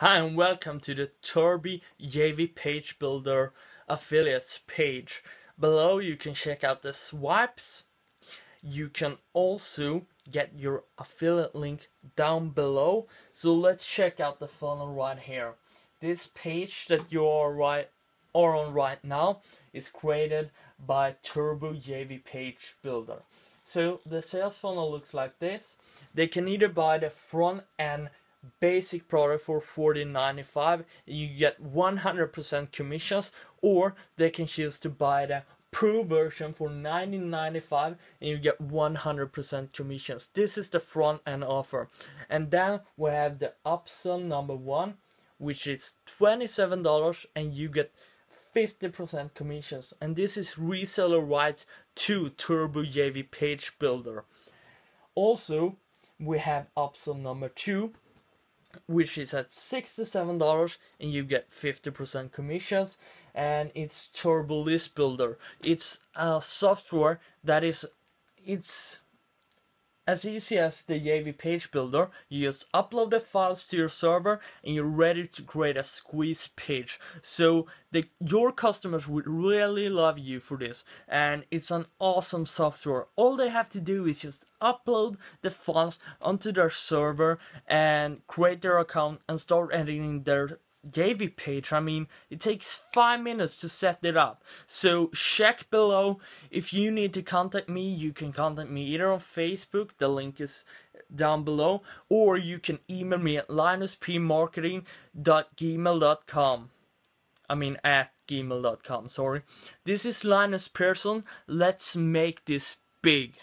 Hi and welcome to the Turbo JV Page Builder affiliates page. Below you can check out the swipes. You can also get your affiliate link down below. So let's check out the funnel right here. This page that you are on right now is created by Turbo JV Page Builder. So the sales funnel looks like this. They can either buy the front end basic product for $14.95, you get 100% commissions, or they can choose to buy the pro version for $19.95 and you get 100% commissions. This is the front end offer. And then we have the upsell number one, which is $27 and you get 50% commissions, and this is reseller rights to Turbo JV Page Builder. Also, we have upsell number two, which is at $67 and you get 50% commissions, and it's Turbo List Builder. It's a software that is as easy as the JV Page Builder. You just upload the files to your server and you're ready to create a squeeze page. So your customers would really love you for this, and it's an awesome software. All they have to do is just upload the files onto their server and create their account and start editing their JV page. I mean, it takes 5 minutes to set it up. So check below. If you need to contact me, you can contact me either on Facebook, the link is down below, or you can email me at linuspmarketing@gmail.com. I mean at gmail.com, sorry. This is Linus Persson. Let's make this big.